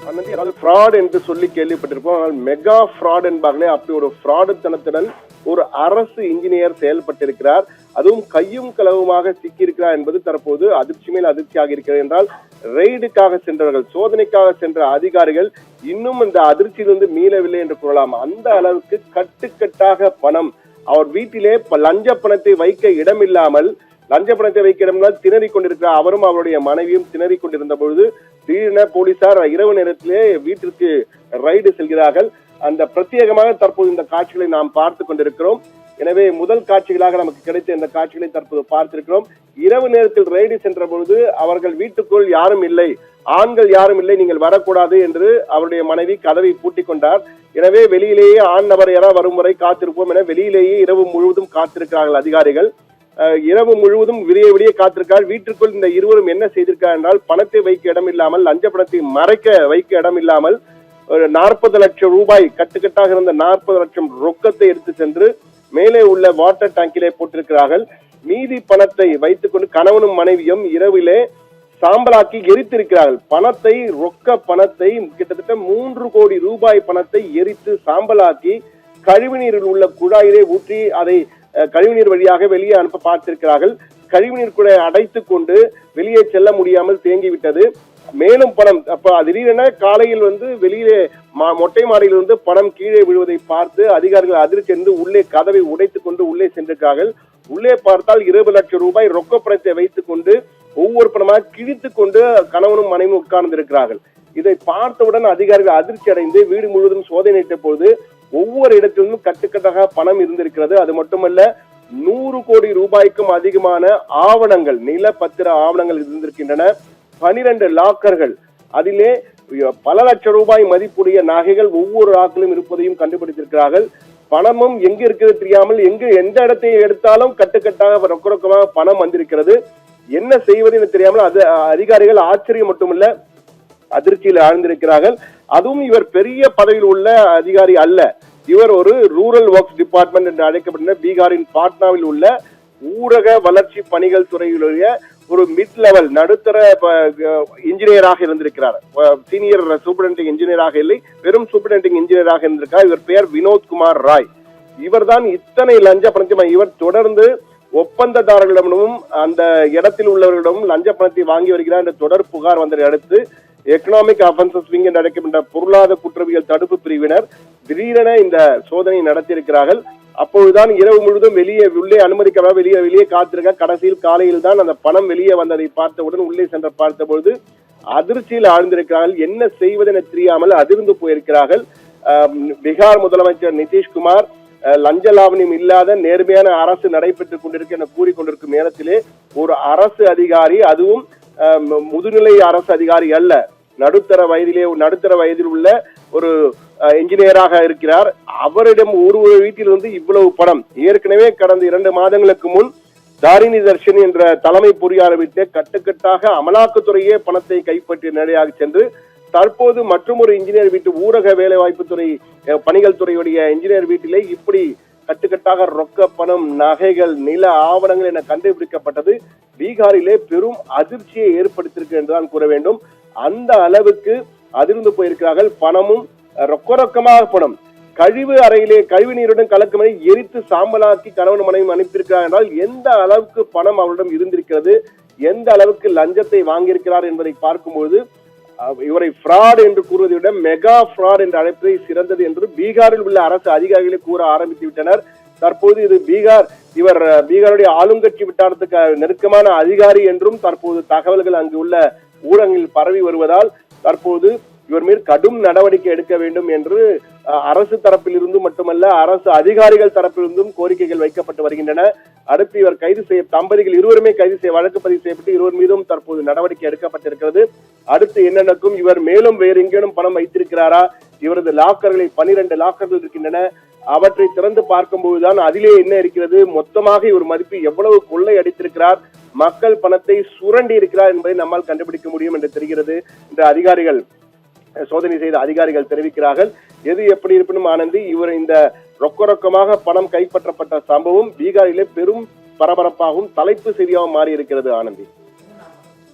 அதாவது ஃப்ராட் என்று சொல்லி கேள்விப்பட்டிருப்போம். ஆனால் மெகா ஃப்ராட் என்பார்களே, அப்படி ஒரு ஃப்ராடுத்தனத்துடன் ஒரு அரசு இன்ஜினியர் செயல்பட்டிருக்கிறார். அதுவும் கையும் களவுமாக சிக்கியிருக்கிறார் என்பது தற்போது அதிர்ச்சி மேல் அதிர்ச்சியாக இருக்கிறது. என்றால் ரெய்டுக்காக சென்றவர்கள், சோதனைக்காக சென்ற அதிகாரிகள் இன்னும் இந்த அதிர்ச்சியிலிருந்து மீளவில்லை என்று கூறலாம். அந்த அளவுக்கு கட்டுக்கட்டாக பணம் அவர் வீட்டிலே லஞ்ச பணத்தை வைக்க இடமில்லாமல் திணறிக் கொண்டிருக்கிறார். அவரும் அவருடைய மனைவியும் திணறிக் கொண்டிருந்த பொழுது திடீரென போலீசார் இரவு நேரத்திலே வீட்டிற்கு ரைடு செல்கிறார்கள். அந்த பிரத்யேகமாக தற்போது இந்த காட்சிகளை நாம் பார்த்து கொண்டிருக்கிறோம். எனவே முதல் காட்சிகளாக நமக்கு கிடைத்த இந்த காட்சிகளை தற்போது பார்த்திருக்கிறோம். இரவு நேரத்தில் ரைடு சென்ற பொழுது அவர்கள் வீட்டுக்குள் யாரும் இல்லை, ஆண்கள் யாரும் இல்லை, நீங்கள் வரக்கூடாது என்று அவருடைய மனைவி கதவை பூட்டிக் கொண்டார். எனவே வெளியிலேயே ஆண் நபர் யாராவது வரும் வரை காத்திருப்போம் என வெளியிலேயே இரவு முழுவதும் காத்திருக்கிறார்கள் அதிகாரிகள். இரவு முழுவதும் விடிய காத்திருக்கார். வீட்டிற்குள் இந்த இருவரும் என்ன செய்திருக்கார் என்றால், பணத்தை வைக்க இடம் இல்லாமல், லஞ்ச பணத்தை மறைக்க வைக்க இடம் இல்லாமல், ஒரு 40 லட்சம் ரூபாய் கட்டுக்கட்டாக இருந்த 40 லட்சம் ரொக்கத்தை எடுத்து சென்று மேலே உள்ள வாட்டர் டேங்கிலே போட்டிருக்கிறார்கள். மீதி பணத்தை வைத்துக் கொண்டு கணவனும் மனைவியும் இரவிலே சாம்பலாக்கி எரித்திருக்கிறார்கள். பணத்தை, ரொக்க பணத்தை, கிட்டத்தட்ட 3 கோடி ரூபாய் பணத்தை எரித்து சாம்பலாக்கி கழிவுநீரில் உள்ள குழாயிலே ஊற்றி அதை கழிவுநீர் வழியாக வெளியே அனுப்ப பார்த்திருக்கிறார்கள். கழிவுநீர் குழாயை அடைத்துக் கொண்டு வெளியே செல்ல முடியாமல் தேங்கிவிட்டது. மேலும் பணம் திடீரென காலையில் வெளியே மொட்டை மாடியிலிருந்து பணம் கீழே விழுவதை பார்த்து அதிகாரிகள் அதிர்ச்சி உள்ளே கதவை உடைத்துக் கொண்டு உள்ளே சென்றிருக்கிறார்கள். உள்ளே பார்த்தால் 20 லட்சம் ரூபாய் ரொக்க பணத்தை வைத்துக் கொண்டு ஒவ்வொரு பணமாக கிழித்துக் கொண்டு கணவனும் மனைவியும் உட்கார்ந்து இருக்கிறார்கள். இதை பார்த்தவுடன் அதிகாரிகள் அதிர்ச்சி அடைந்து வீடு முழுவதும் சோதனையிட்ட போது ஒவ்வொரு இடத்திலும் கட்டுக்கட்டாக பணம் இருந்திருக்கிறது. அது மட்டுமல்ல, 100 கோடி ரூபாய்க்கும் அதிகமான ஆவணங்கள், நிலப்பத்திர ஆவணங்கள் இருந்திருக்கின்றன. 12 லாக்கர்கள், அதிலே பல லட்சம் ரூபாய் மதிப்புடைய நகைகள் ஒவ்வொரு லாக்கிலும் இருப்பதையும் கண்டுபிடித்திருக்கிறார்கள். பணமும் எங்க இருக்கிறது தெரியாமல் எந்த இடத்தை எடுத்தாலும் கட்டுக்கட்டாக ரொக்கமாக பணம் வந்திருக்கிறது. என்ன செய்வது என்று தெரியாமல் அதிகாரிகள் ஆச்சரியம் மட்டுமல்ல அதிர்ச்சியில் ஆழ்ந்திருக்கிறார்கள். அதுவும் இவர் பெரிய பதவியில் உள்ள அதிகாரி அல்ல. இவர் ஒரு ரூரல் ஒர்க்ஸ் டிபார்ட்மெண்ட் என்று அழைக்கப்பட்ட பீகாரின் பாட்னாவில் உள்ள ஊரக வளர்ச்சி பணிகள் துறையிலுடைய ஒரு மிட் லெவல் நடுத்தர இன்ஜினியராக இருந்திருக்கிறார். சீனியர் சூப்பரண்டிங் இன்ஜினியராக இல்லை, வெறும் சூப்பரண்டிங் இன்ஜினியராக இருந்திருக்கிறார். இவர் பெயர் வினோத் குமார் ராய். இவர் தான் இத்தனை லஞ்ச பணத்தை இவர் தொடர்ந்து ஒப்பந்ததாரர்களிடமும் அந்த இடத்தில் உள்ளவர்களிடமும் லஞ்ச பணத்தை வாங்கி வருகிறார் என்ற தொடர் புகார் வந்ததை அடுத்து எக்கனாமிக் அஃபென்சஸ் விங் என்று அழைக்கப்பட்ட பொருளாதார குற்றவியல் தடுப்பு பிரிவினர் திடீரென இந்த சோதனை நடத்தியிருக்கிறார்கள். அப்பொழுதுதான் இரவு முழுவதும் உள்ளே அனுமதிக்க வெளியே காத்திருக்க. கடைசியில் காலையில் தான் அந்த பணம் வெளியே வந்ததை பார்த்தவுடன் உள்ளே சென்ற பார்த்தபொழுது அதிர்ச்சியில் ஆழ்ந்திருக்கிறார்கள். என்ன செய்வதென தெரியாமல் அதிர்ந்து போயிருக்கிறார்கள். பீகார் முதலமைச்சர் நிதிஷ்குமார் லஞ்ச லாவணியம் இல்லாத நேர்மையான அரசு நடைபெற்றுக் கொண்டிருக்கு என கூறிக்கொண்டிருக்கும் நேரத்திலே ஒரு அரசு அதிகாரி, அதுவும் முதுநிலை அரசு அதிகாரி அல்ல, நடுத்தர வயதில் உள்ள ஒரு இன்ஜினியராக இருக்கிறார். அவரிடம் ஒரு வீட்டிலிருந்து இவ்வளவு பணம், ஏற்கனவே கடந்த 2 மாதங்களுக்கு முன் தாரிணி தர்ஷன் என்ற தலைமை பொறியாளர் வீட்டை கட்டுக்கட்டாக அமலாக்கத்துறையே பணத்தை கைப்பற்றிய நிலையாக சென்று தற்போது மற்றும் ஒரு இன்ஜினியர் வீட்டு ஊரக வேலைவாய்ப்பு துறை பணிகள் துறையுடைய இன்ஜினியர் வீட்டிலே இப்படி கட்டுக்கட்டாக ரொக்க பணம், நகைகள், நில ஆவணங்கள் என கண்டுபிடிக்கப்பட்டது பீகாரிலே பெரும் அதிர்ச்சியை ஏற்படுத்தியிருக்கு என்றுதான் கூற வேண்டும். அந்த அளவுக்கு அதிர்ந்து போயிருக்கிறார்கள். பணமும் ரொக்கமாக பணம் கழிவு அறையிலே கழிவு நீருடன் கலக்குமனை எரித்து சாம்பலாக்கி கணவன் மனைவி அனுப்பியிருக்கிறார் என்றால் எந்த அளவுக்கு பணம் அவரிடம் இருந்திருக்கிறது, எந்த அளவுக்கு லஞ்சத்தை வாங்கியிருக்கிறார் என்பதை பார்க்கும்போது இவரை ஃப்ராட் என்று கூறுவதை விட மெகா ஃப்ராட் என்ற அழைப்பதை சிறந்தது என்று பீகாரில் உள்ள அரசு அதிகாரிகளை கூற ஆரம்பித்து விட்டனர். தற்போது இது இவர் பீகாருடைய ஆளுங்கட்சி வட்டாரத்துக்கு நெருக்கமான அதிகாரி என்றும் தற்போது தகவல்கள் அங்கு உள்ள ஊடகங்களில் பரவி வருவதால் தற்போது இவர் மீது கடும் நடவடிக்கை எடுக்க வேண்டும் என்று அரசு தரப்பில் இருந்தும் மட்டுமல்ல அரசு அதிகாரிகள் தரப்பிலிருந்தும் கோரிக்கைகள் வைக்கப்பட்டு வருகின்றன. அடுத்து இவர் தம்பதிகள் இருவருமே வழக்கு பதிவு செய்யப்பட்டு இருவர் மீதும் தற்போது நடவடிக்கை எடுக்கப்பட்டிருக்கிறது. அடுத்து என்ன நடக்கும், இவர் மேலும் வேறு எங்கேனும் பணம் வைத்திருக்கிறாரா, இவரது லாக்கர்களை 12 லாக்கர்கள் இருக்கின்றன, அவற்றை திறந்து பார்க்கும்போதுதான் அதிலே என்ன இருக்கிறது, மொத்தமாக இவர் மதிப்பு எவ்வளவு கொள்ளை அடித்திருக்கிறார், மக்கள் பணத்தை சுரண்டி இருக்கிறார் என்பதை நம்மால் கண்டுபிடிக்க முடியும் என்று தெரிகிறது. இந்த அதிகாரிகள் சோதனை செய்த அதிகாரிகள் தெரிவிக்கிறார்கள். எது எப்படி இருப்பினும் ஆனந்தி, இவர் இந்த ரொக்கமாக பணம் கைப்பற்றப்பட்ட சம்பவம் பீகாரிலே பெரும் பரபரப்பாகவும் தலைப்பு செய்தியாகவும் மாறி இருக்கிறது. ஆனந்தி.